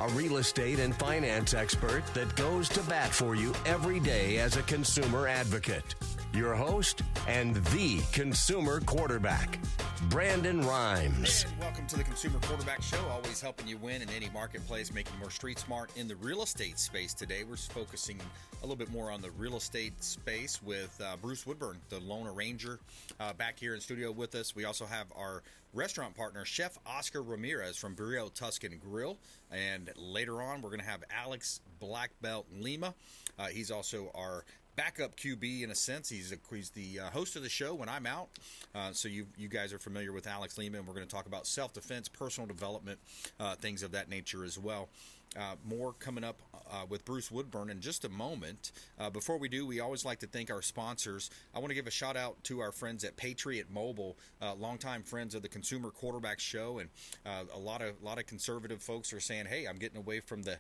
a real estate and finance expert that goes to bat for you every day as a consumer advocate. Your host and the consumer quarterback, Brandon Rhymes. And welcome to the Consumer Quarterback Show, always helping you win in any marketplace, making you more street smart in the real estate space. Today, we're focusing a little bit more on the real estate space with Bruce Woodburn, the Lone Ranger, back here in studio with us. We also have our restaurant partner, Chef Oscar Ramirez from Burrito Tuscan Grill. And later on, we're going to have Alex Black Belt Lima. He's also our backup QB in a sense. He's the host of the show when I'm out. So you guys are familiar with Alex Lima, and we're going to talk about self-defense, personal development, things of that nature as well. More coming up with Bruce Woodburn in just a moment. Before we do, we always like to thank our sponsors. I want to give a shout out to our friends at Patriot Mobile, longtime friends of the Consumer Quarterback Show, and a lot of conservative folks are saying, "Hey, I'm getting away from the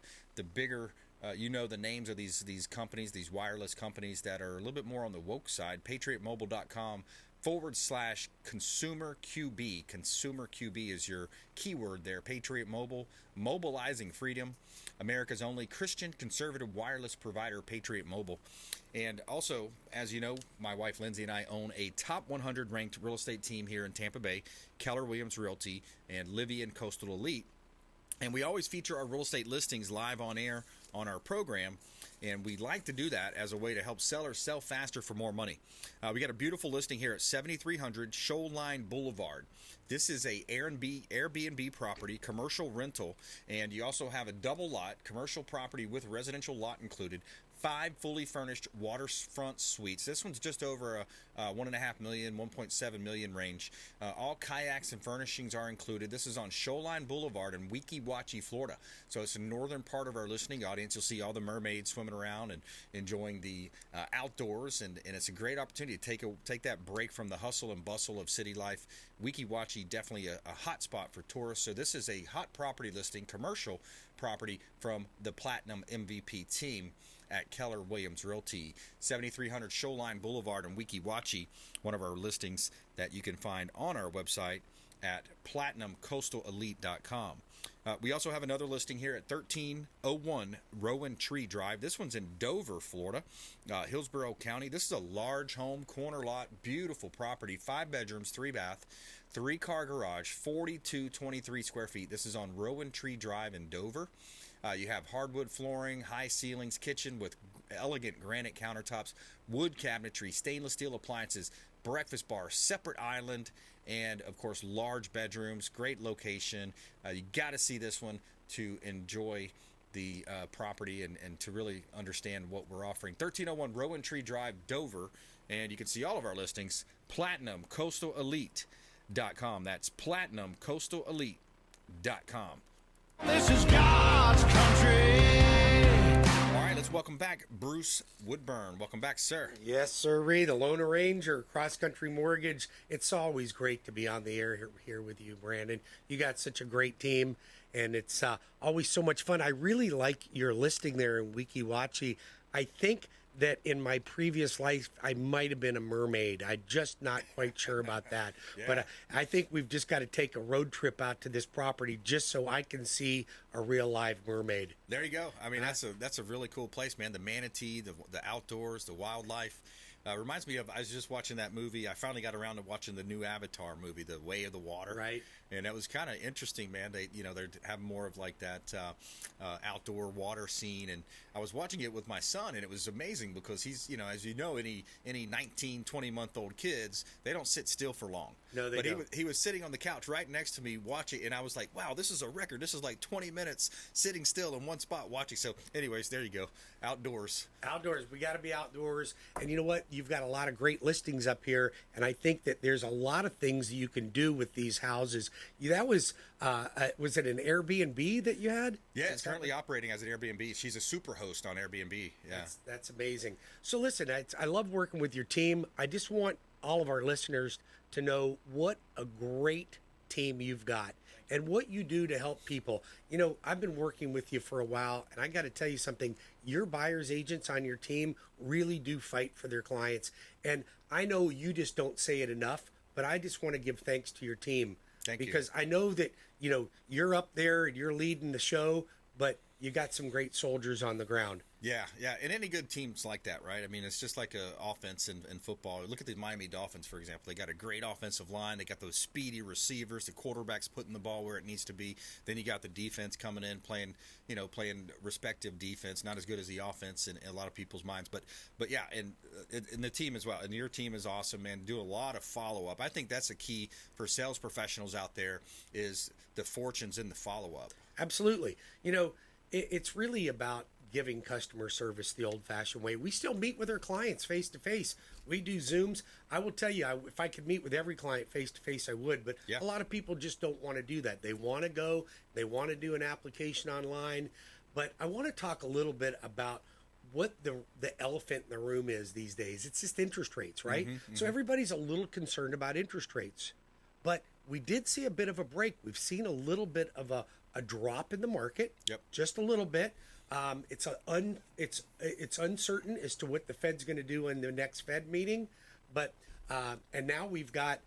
bigger." The names of these companies, these wireless companies that are a little bit more on the woke side. PatriotMobile.com/Consumer QB. Consumer QB is your keyword there. Patriot Mobile, mobilizing freedom. America's only Christian conservative wireless provider, Patriot Mobile. And also, as you know, my wife Lindsay and I own a top 100 ranked real estate team here in Tampa Bay, Keller Williams Realty and Livian Coastal Elite. And we always feature our real estate listings live on air on our program, and we like to do that as a way to help sellers sell faster for more money. We got a beautiful listing here at 7300 Shoreline Boulevard. This is a Airbnb property, commercial rental, and you also have a double lot, commercial property with residential lot included. 5 fully furnished waterfront suites. This one's just over a $1.5 million, $1.7 million range. All kayaks and furnishings are included. This is on Shoreline Boulevard in Weeki Wachee, Florida. So it's the northern part of our listening audience. You'll see all the mermaids swimming around and enjoying the outdoors, and it's a great opportunity to take that break from the hustle and bustle of city life. Weeki Wachee, definitely a hot spot for tourists. So this is a hot property listing, commercial property from the Platinum MVP team at Keller Williams Realty, 7300 Shoreline Boulevard in Weeki Wachee, one of our listings that you can find on our website at platinumcoastalelite.com. We also have another listing here at 1301 Rowan Tree Drive. This one's in Dover, Florida, Hillsborough County. This is a large home, corner lot, beautiful property, 5 bedrooms, 3 bath, 3-car garage, 4223 square feet. This is on Rowan Tree Drive in Dover. You have hardwood flooring, high ceilings, kitchen with elegant granite countertops, wood cabinetry, stainless steel appliances, breakfast bar, separate island, and, of course, large bedrooms. Great location. You got to see this one to enjoy the property and to really understand what we're offering. 1301 Rowan Tree Drive, Dover, and you can see all of our listings, PlatinumCoastalElite.com. That's PlatinumCoastalElite.com. This is God's country. All right, let's welcome back Bruce Woodburn. Welcome back, sir. Yes, sirree. The Lone Ranger, Crosscountry Mortgage. It's always great to be on the air here with you, Brandon. You got such a great team, and it's always so much fun. I really like your listing there in Weeki Wachee. I think that in my previous life, I might have been a mermaid. I'm just not quite sure about that. Yeah. But I think we've just got to take a road trip out to this property just so I can see a real live mermaid. There you go. I mean, that's a really cool place, man. The manatee, the outdoors, the wildlife. Reminds me of, I was just watching that movie. I finally got around to watching the new Avatar movie, The Way of the Water. Right. And that was kind of interesting, man. They have more of like that outdoor water scene. And I was watching it with my son, and it was amazing because he's, as you know, any 19, 20-month-old kids, they don't sit still for long. No, they don't. He was sitting on the couch right next to me watching, and I was like, wow, this is a record. This is like 20 minutes sitting still in one spot watching. So anyways, there you go. Outdoors. Outdoors. We got to be outdoors. And you know what? You've got a lot of great listings up here, and I think that there's a lot of things that you can do with these houses. That was it an Airbnb that you had? Yeah, it's currently operating as an Airbnb. She's a super host on Airbnb. Yeah. That's amazing. So listen, I love working with your team. I just want all of our listeners to know what a great team you've got and what you do to help people. I've been working with you for a while, and I got to tell you something. Your buyer's agents on your team really do fight for their clients. And I know you just don't say it enough, but I just want to give thanks to your team. Thank you. Because I know that, you're up there and you're leading the show, but you got some great soldiers on the ground. Yeah, and any good team's like that, right? I mean, it's just like a offense in football. Look at the Miami Dolphins, for example. They got a great offensive line. They got those speedy receivers. The quarterback's putting the ball where it needs to be. Then you got the defense coming in, playing respective defense. Not as good as the offense in a lot of people's minds, but yeah, and the team as well. And your team is awesome, man. Do a lot of follow up. I think that's a key for sales professionals out there is the fortunes in the follow up. Absolutely. It's really about giving customer service the old-fashioned way. We still meet with our clients face-to-face. We do Zooms. I will tell you, if I could meet with every client face-to-face, I would, but a lot of people just don't want to do that. They want to go. They want to do an application online. But I want to talk a little bit about what the elephant in the room is these days. It's just interest rates, right? So everybody's a little concerned about interest rates. But we did see a bit of a break. We've seen a little bit of a drop in the market, just a little bit. It's uncertain as to what the Fed's going to do in the next Fed meeting, but and now we've got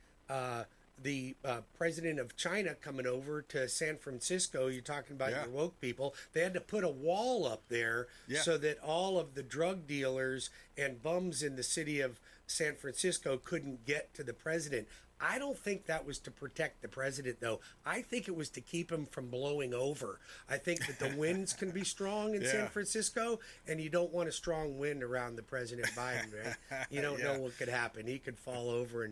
the president of China coming over to San Francisco. You're talking about your woke people. They had to put a wall up there so that all of the drug dealers and bums in the city of San Francisco couldn't get to the president. I don't think that was to protect the president, though. I think it was to keep him from blowing over. I think that the winds can be strong in San Francisco, and you don't want a strong wind around the President Biden, right? You don't know what could happen. He could fall over,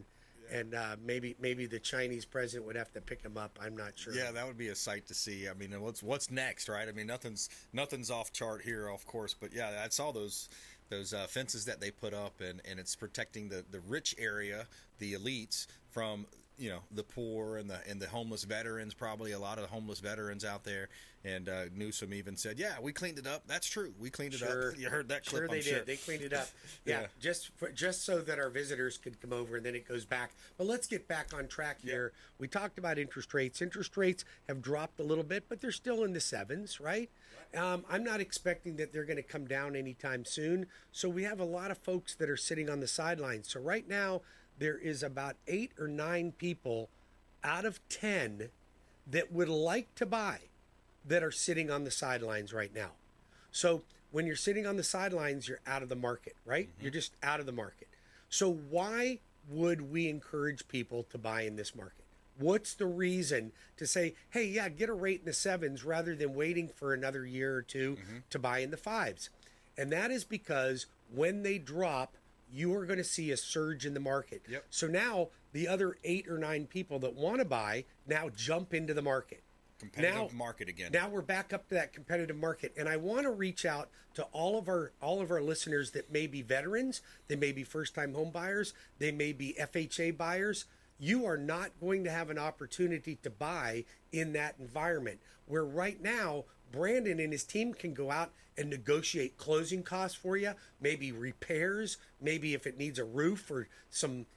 and maybe the Chinese president would have to pick him up. I'm not sure. Yeah, that would be a sight to see. I mean, what's next, right? I mean, nothing's off chart here, of course, but yeah, I saw those fences that they put up, and it's protecting the rich area, the elites, from the poor and the homeless veterans. Probably a lot of homeless veterans out there. And Newsom even said, "Yeah, we cleaned it up." That's true. We cleaned it up. You heard that clip? Sure, they did. They cleaned it up. Yeah, just so that our visitors could come over, and then it goes back. But let's get back on track here. We talked about interest rates. Interest rates have dropped a little bit, but they're still in the 7s, right? I'm not expecting that they're going to come down anytime soon. So we have a lot of folks that are sitting on the sidelines. So right now, there is about 8 or 9 people out of 10 that would like to buy that are sitting on the sidelines right now. So when you're sitting on the sidelines, you're out of the market, right? You're just out of the market. So why would we encourage people to buy in this market? What's the reason to say, hey, yeah, get a rate in the 7s rather than waiting for another year or two to buy in the 5s? And that is because when they drop, you are going to see a surge in the market. So now the other 8 or 9 people that want to buy now jump into the market. Competitive market again. Now we're back up to that competitive market. And I want to reach out to all of our listeners that may be veterans, they may be first-time home buyers, they may be FHA buyers. You are not going to have an opportunity to buy in that environment where right now Brandon and his team can go out and negotiate closing costs for you, maybe repairs, maybe if it needs a roof or some,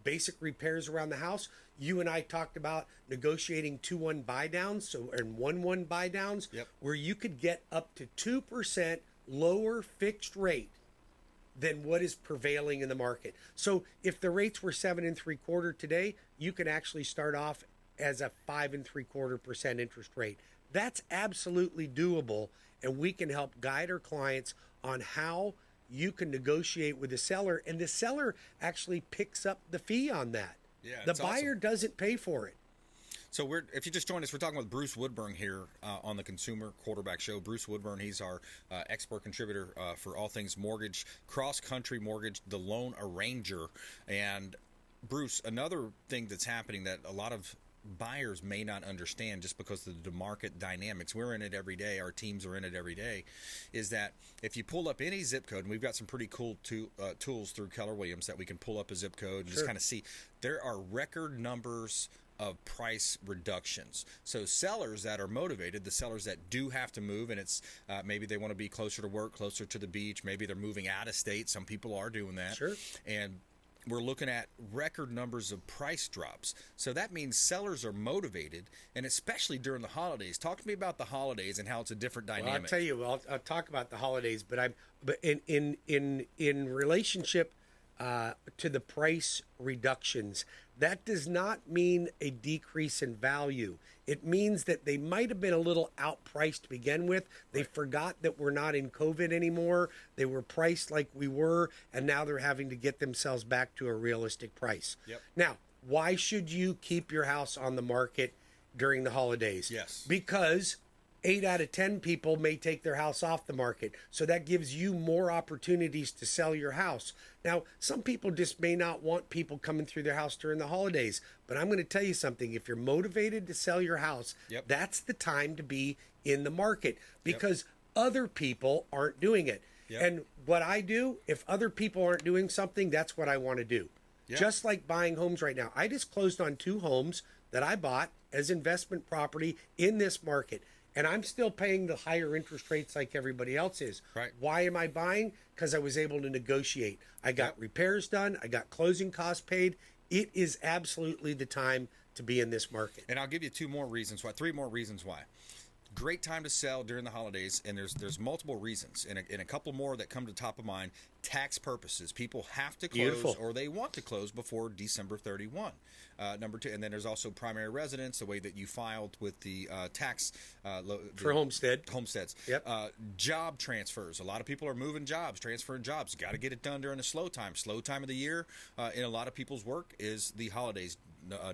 basic repairs around the house. You and I talked about negotiating 2-1 buy downs, and 1-1 buy downs, where you could get up to 2% lower fixed rate than what is prevailing in the market. So if the rates were 7 3/4 today, you can actually start off as a 5 3/4% interest rate. That's absolutely doable, and we can help guide our clients on how you can negotiate with the seller, and the seller actually picks up the fee on that. Yeah, the buyer doesn't pay for it. So if you just joined us, we're talking with Bruce Woodburn here on the Consumer Quarterback Show. Bruce Woodburn, he's our expert contributor for all things mortgage, Crosscountry Mortgage, the loan arranger. And Bruce, another thing that's happening that a lot of buyers may not understand just because of the market dynamics, we're in it every day, our teams are in it every day, is that if you pull up any zip code, and we've got some pretty cool tools through Keller Williams that we can pull up a zip code and just kind of see, there are record numbers of price reductions. So sellers that are motivated, the sellers that do have to move, and it's maybe they want to be closer to work, closer to the beach, maybe they're moving out of state, some people are doing that, and we're looking at record numbers of price drops. So that means sellers are motivated, and especially during the holidays. Talk to me about the holidays and how it's a different dynamic. Well, I'll tell you, I'll talk about the holidays, but in relationship to the price reductions. That does not mean a decrease in value. It means that they might have been a little outpriced to begin with. They forgot that we're not in COVID anymore. They were priced like we were, and now they're having to get themselves back to a realistic price. Yep. Now, why should you keep your house on the market during the holidays? Yes. Because 8 out of 10 people may take their house off the market. So that gives you more opportunities to sell your house. Now, some people just may not want people coming through their house during the holidays. But I'm going to tell you something. If you're motivated to sell your house, that's the time to be in the market because other people aren't doing it. And what I do, if other people aren't doing something, that's what I want to do. Just like buying homes right now. I just closed on 2 homes that I bought as investment property in this market. And I'm still paying the higher interest rates like everybody else is. Right. Why am I buying? Because I was able to negotiate. I got repairs done. I got closing costs paid. It is absolutely the time to be in this market. And I'll give you 3 more reasons why. Great time to sell during the holidays, and there's multiple reasons, and a couple more that come to top of mind. Tax purposes. People have to close or they want to close before December 31. Number 2, and then there's also primary residence, the way that you filed with the tax for homesteads. Yep. Job transfers. A lot of people are moving jobs, transferring jobs. Got to get it done during the slow time. Slow time of the year in a lot of people's work is the holidays.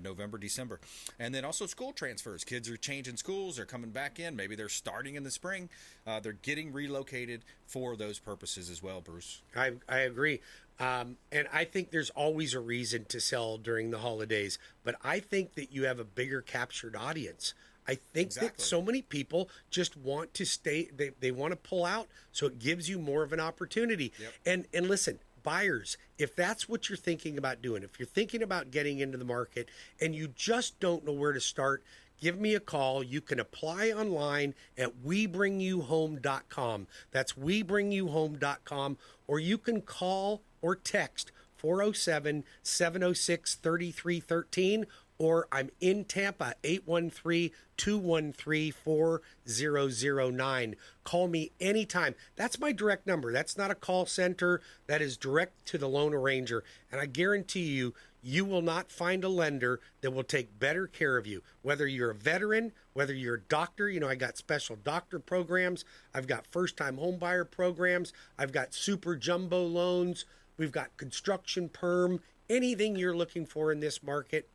November, December. And then also school transfers. Kids are changing schools. They're coming back in. Maybe they're starting in the spring. They're getting relocated for those purposes as well, Bruce. I agree. And I think there's always a reason to sell during the holidays. But I think that you have a bigger captured audience. I think that so many people just want to stay. They want to pull out. So it gives you more of an opportunity. And listen, buyers, if that's what you're thinking about doing, if you're thinking about getting into the market and you just don't know where to start, give me a call. You can apply online at webringyouhome.com. That's webringyouhome.com, or you can call or text 407-706-3313, or I'm in Tampa, 813-213-4009. Call me anytime. That's my direct number. That's not a call center. That is direct to the loan arranger. And I guarantee you, you will not find a lender that will take better care of you. Whether you're a veteran, whether you're a doctor, I got special doctor programs. I've got first-time home buyer programs. I've got super jumbo loans. We've got construction perm. Anything you're looking for in this market,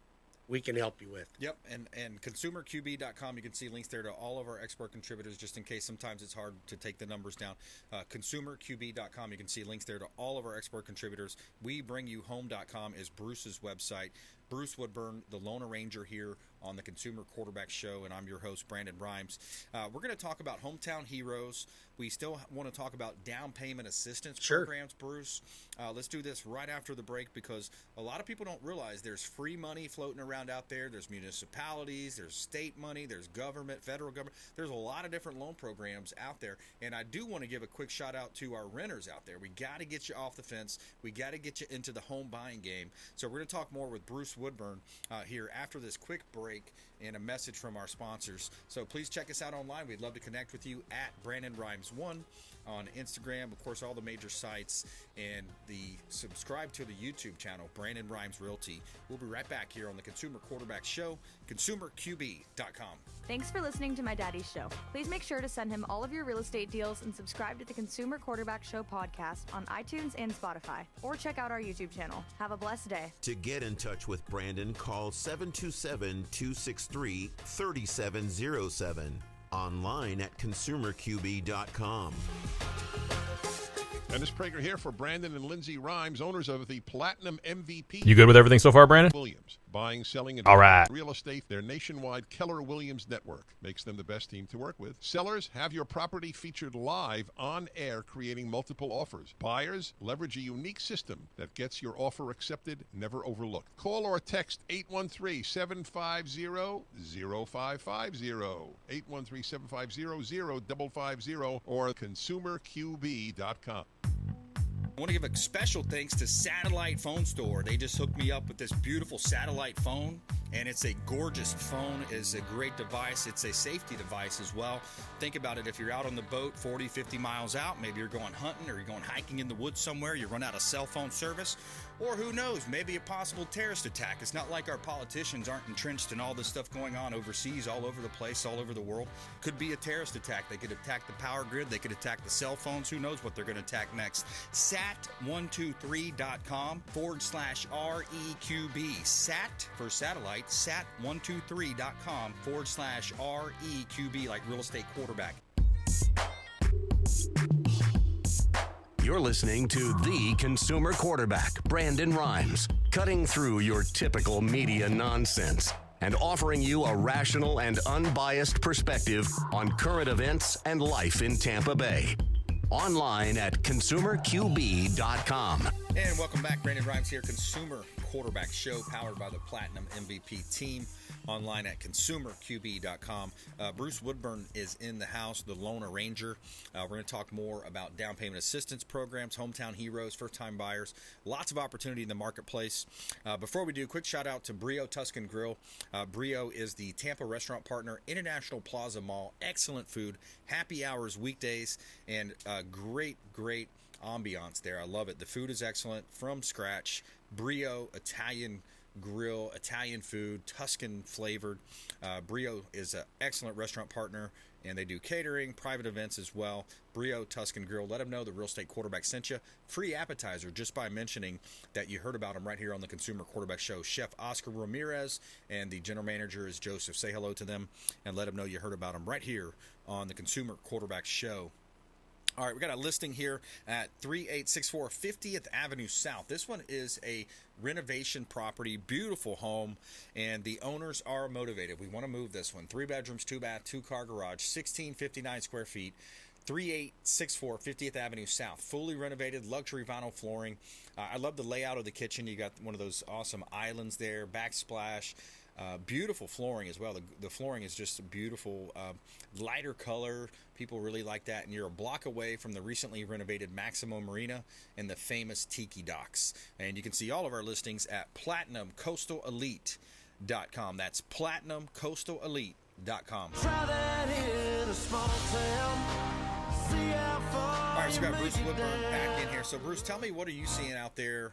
we can help you with. Yep, and consumerqb.com, you can see links there to all of our expert contributors, just in case sometimes it's hard to take the numbers down. Consumerqb.com, you can see links there to all of our expert contributors. WeBringYouHome.com is Bruce's website. Bruce Woodburn, the loan arranger here on the Consumer Quarterback Show, and I'm your host, Brandon Rhymes. We're going to talk about hometown heroes. We still want to talk about down payment assistance programs, Bruce. Let's do this right after the break, because a lot of people don't realize there's free money floating around out there. There's municipalities, there's state money, there's government, federal government. There's a lot of different loan programs out there, and I do want to give a quick shout out to our renters out there. We got to get you off the fence. We got to get you into the home buying game. So we're going to talk more with Bruce Woodburn here after this quick break and a message from our sponsors. So please check us out online. We'd love to connect with you at Brandon Rhymes 1 on Instagram, of course, all the major sites, and subscribe to the YouTube channel, Brandon Rhymes Realty. We'll be right back here on the Consumer Quarterback Show, consumerqb.com. Thanks for listening to my daddy's show. Please make sure to send him all of your real estate deals and subscribe to the Consumer Quarterback Show podcast on iTunes and Spotify, or check out our YouTube channel. Have a blessed day. To get in touch with Brandon, call 727-263-3707. Online at consumerqb.com. Dennis Prager here for Brandon and Lindsay Rhymes, owners of the Platinum MVP. You good with everything so far, Brandon? Williams, buying, selling, and all right. Real estate. Their nationwide Keller Williams network makes them the best team to work with. Sellers, have your property featured live on air, creating multiple offers. Buyers, leverage a unique system that gets your offer accepted, never overlooked. Call or text 813-750-0550, 813-750-0550, or consumerqb.com. I want to give a special thanks to Satellite Phone Store. They just hooked me up with this beautiful satellite phone. And it's a gorgeous phone. It's a great device. It's a safety device as well. Think about it. If you're out on the boat 40, 50 miles out, maybe you're going hunting or you're going hiking in the woods somewhere, you run out of cell phone service, or who knows, maybe a possible terrorist attack. It's not like our politicians aren't entrenched in all this stuff going on overseas, all over the place, all over the world. Could be a terrorist attack. They could attack the power grid. They could attack the cell phones. Who knows what they're going to attack next. Sat123.com/REQB. Sat for satellite. Sat123.com/REQB, like real estate quarterback. You're listening to the consumer quarterback, Brandon Rhymes, cutting through your typical media nonsense and offering you a rational and unbiased perspective on current events and life in Tampa Bay. Online at consumerqb.com. And welcome back. Brandon Rhymes here, Consumer Quarterback Show, powered by the Platinum MVP team. Online at consumerqb.com. Bruce Woodburn is in the house, the Lone Ranger. We're going to talk more about down payment assistance programs, hometown heroes, first-time buyers. Lots of opportunity in the marketplace. Before we do, quick shout-out to Brio Tuscan Grill. Brio is the Tampa restaurant partner, International Plaza Mall. Excellent food, happy hours weekdays, and great ambiance there. I love it. The food is excellent, from scratch. Brio Italian grill, Italian food, Tuscan flavored. Brio is an excellent restaurant partner, and they do catering, private events as well. Brio Tuscan Grill. Let them know the real estate quarterback sent you. Free appetizer just by mentioning that you heard about them right here on the Consumer Quarterback Show. Chef Oscar Ramirez and the general manager is Joseph. Say hello to them and let them know you heard about them right here on the Consumer Quarterback Show. All right, we got a listing here at 3864 50th Avenue South. This one is a renovation property, beautiful home, and the owners are motivated. We want to move this one. 3 bedrooms, 2 bath, 2-car garage, 1659 square feet, 3864 50th Avenue South. Fully renovated, luxury vinyl flooring. I love the layout of the kitchen. You got one of those awesome islands there, backsplash. Beautiful flooring as well. The flooring is just beautiful, lighter color. People really like that. And you're a block away from the recently renovated Maximo Marina and the famous Tiki Docks. And you can see all of our listings at PlatinumCoastalElite.com. That's PlatinumCoastalElite.com. All right, so we got Bruce Woodburn back in here. So, Bruce, tell me, what are you seeing out there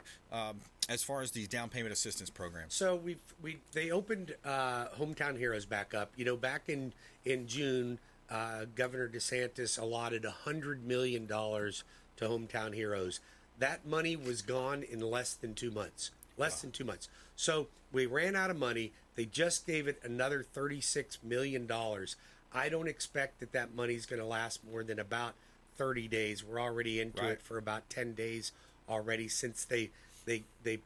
as far as these down payment assistance programs? So they opened Hometown Heroes back up. You know, back in June, Governor DeSantis allotted $100 million to Hometown Heroes. That money was gone in less than 2 months. Than 2 months. So we ran out of money. They just gave it another $36 million. I don't expect that money's going to last more than about 30 days. We're already into it for about 10 days already since they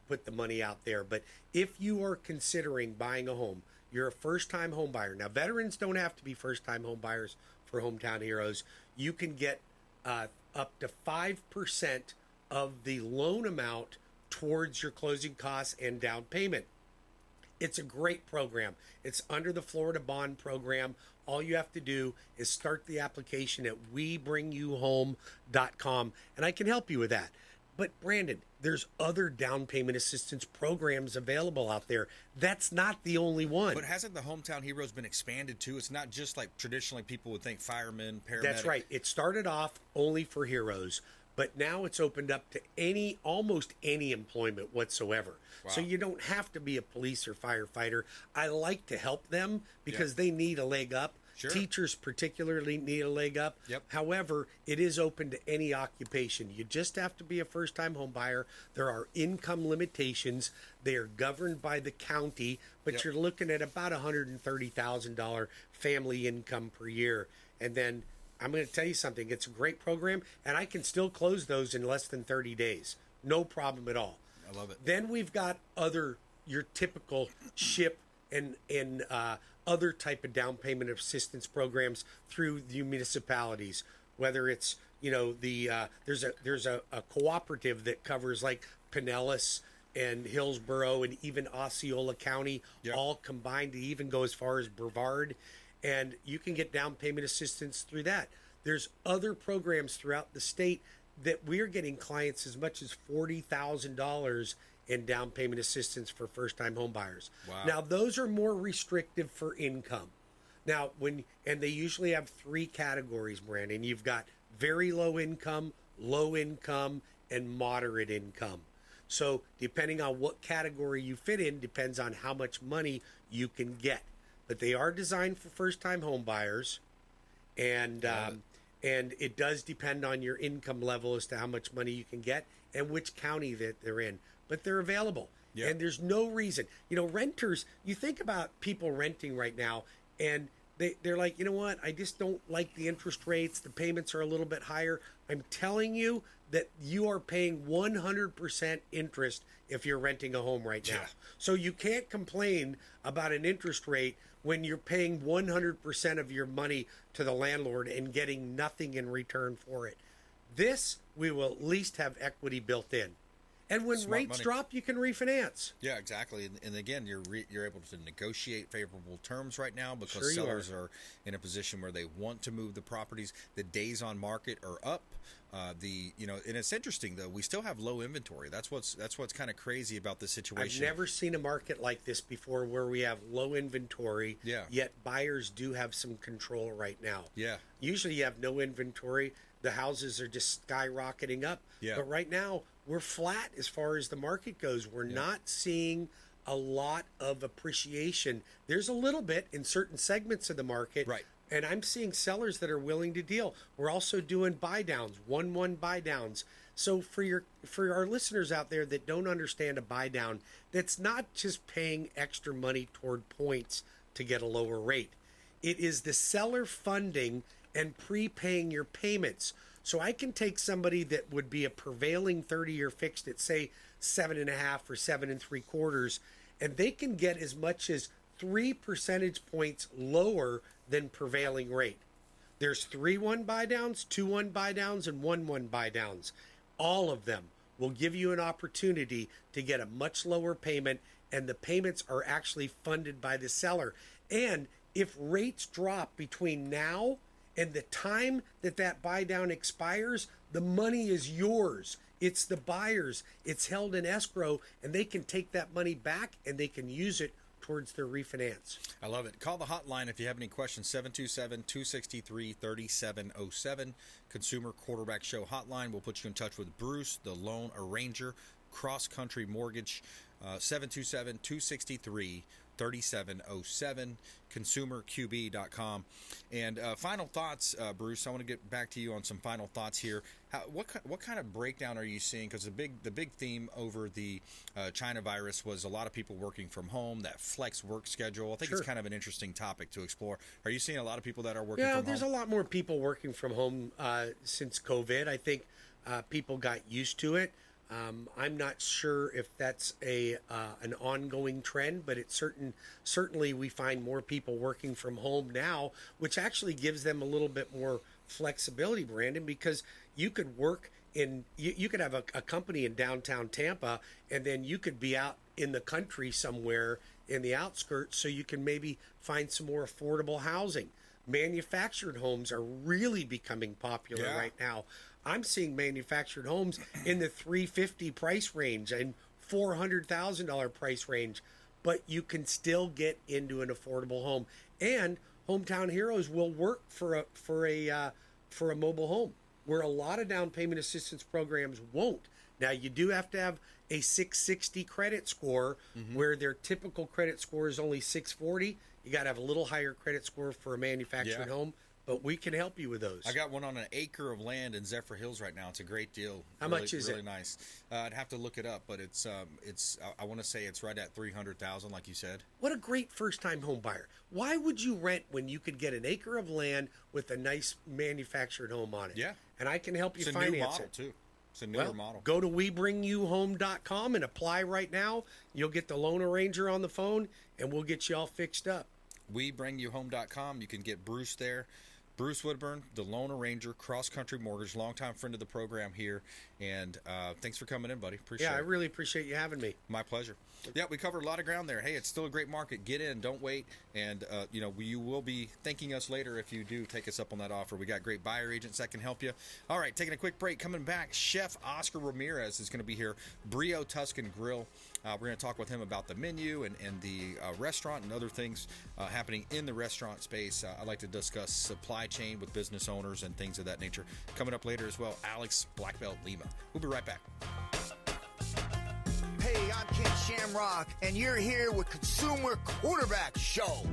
put the money out there. But if you are considering buying a home, you're a first-time home buyer. Now, veterans don't have to be first-time home buyers for Hometown Heroes. You can get up to 5% of the loan amount towards your closing costs and down payment. It's a great program. It's under the Florida Bond Program. All you have to do is start the application at WeBringYouHome.com, and I can help you with that. But, Brandon, there's other down payment assistance programs available out there. That's not the only one. But hasn't the Hometown Heroes been expanded, too? It's not just like traditionally people would think firemen, paramedics. That's right. It started off only for heroes, but now it's opened up to almost any employment whatsoever. Wow. So you don't have to be a police or firefighter. I like to help them because they need a leg up. Sure. Teachers particularly need a leg up. Yep. However, it is open to any occupation. You just have to be a first-time home buyer. There are income limitations. They are governed by the county, but you're looking at about $130,000 family income per year. And then I'm going to tell you something. It's a great program, and I can still close those in less than 30 days. No problem at all. I love it. Then we've got your typical SHIP and other type of down payment assistance programs through the municipalities. Whether it's there's a cooperative that covers like Pinellas and Hillsborough and even Osceola County, all combined. To even go as far as Brevard, and you can get down payment assistance through that. There's other programs throughout the state that we're getting clients as much as $40,000 in down payment assistance for first-time home buyers. Wow. Now, those are more restrictive for income. Now, and they usually have 3 categories, Brandon. You've got very low income, and moderate income. So depending on what category you fit in depends on how much money you can get. But they are designed for first-time home buyers, and it does depend on your income level as to how much money you can get and which county that they're in. But they're available. Yeah. And there's no reason. Renters, you think about people renting right now, and they're like, you know what, I just don't like the interest rates. The payments are a little bit higher. I'm telling you that you are paying 100% interest if you're renting a home right now. Yeah. So you can't complain about an interest rate when you're paying 100% of your money to the landlord and getting nothing in return for it. This, we will at least have equity built in. And when rates drop, you can refinance. Yeah, exactly. And again, you're able to negotiate favorable terms right now because sellers are in a position where they want to move the properties. The days on market are up. And it's interesting though. We still have low inventory. That's what's kind of crazy about this situation. I've never seen a market like this before, where we have low inventory. Yeah. Yet buyers do have some control right now. Yeah. Usually, you have no inventory. The houses are just skyrocketing up. Yeah. But right now, we're flat as far as the market goes. We're not seeing a lot of appreciation. There's a little bit in certain segments of the market. Right. And I'm seeing sellers that are willing to deal. We're also doing buy downs, 1-1 buy downs. So for our listeners out there that don't understand a buy down, that's not just paying extra money toward points to get a lower rate. It is the seller funding and prepaying your payments. So I can take somebody that would be a prevailing 30-year fixed at, say, 7.5 or 7 3/4, and they can get as much as 3 percentage points lower than prevailing rate. There's 3-1 buy downs, 2-1 buy downs, and 1-1 buy downs. All of them will give you an opportunity to get a much lower payment, and the payments are actually funded by the seller. And if rates drop between now and the time that buy down expires, the money is yours. It's the buyer's. It's held in escrow, and they can take that money back and they can use it towards their refinance. I love it. Call the hotline if you have any questions. 727-263-3707. Consumer Quarterback Show hotline. We'll put you in touch with Bruce, the loan arranger. Crosscountry Mortgage. 727-263-3707. consumerqb.com. And final thoughts, Bruce. I want to get back to you on some final thoughts here. What kind of breakdown are you seeing? Because the big theme over the China virus was a lot of people working from home, that flex work schedule. I think it's kind of an interesting topic to explore. Are you seeing a lot of people that are working from home? Yeah, there's a lot more people working from home since COVID. I think people got used to it. I'm not sure if that's an ongoing trend, but it's certainly we find more people working from home now, which actually gives them a little bit more flexibility, Brandon, because you could work you could have a company in downtown Tampa, and then you could be out in the country somewhere in the outskirts, so you can maybe find some more affordable housing. Manufactured homes are really becoming popular right now. I'm seeing manufactured homes in the $350,000 price range and $400,000 price range, but you can still get into an affordable home. And Hometown Heroes will work for a mobile home, where a lot of down payment assistance programs won't. Now, you do have to have a 660 credit score, where their typical credit score is only 640. You got to have a little higher credit score for a manufactured home. But we can help you with those. I got one on an acre of land in Zephyr Hills right now. It's a great deal. How much is it? Really nice. I'd have to look it up, but it's I want to say it's right at $300,000, like you said. What a great first-time home buyer! Why would you rent when you could get an acre of land with a nice manufactured home on it? Yeah, and I can help you finance it. It's a new model too. It's a newer model. Go to WeBringYouHome.com and apply right now. You'll get the loan arranger on the phone, and we'll get you all fixed up. WeBringYouHome.com. You can get Bruce there. Bruce Woodburn, the Lone Ranger, Crosscountry Mortgage, longtime friend of the program here. And thanks for coming in, buddy. Appreciate it. Yeah, I really appreciate you having me. My pleasure. Yeah, we covered a lot of ground there. Hey, it's still a great market. Get in. Don't wait. And, you will be thanking us later if you do take us up on that offer. We got great buyer agents that can help you. All right, taking a quick break. Coming back, Chef Oscar Ramirez is going to be here. Brio Tuscan Grill. We're going to talk with him about the menu and the restaurant and other things happening in the restaurant space. I'd like to discuss supply chain with business owners and things of that nature. Coming up later as well, Alex Black Belt Lima. We'll be right back. Hey, I'm Ken Shamrock, and you're here with Consumer Quarterback Show.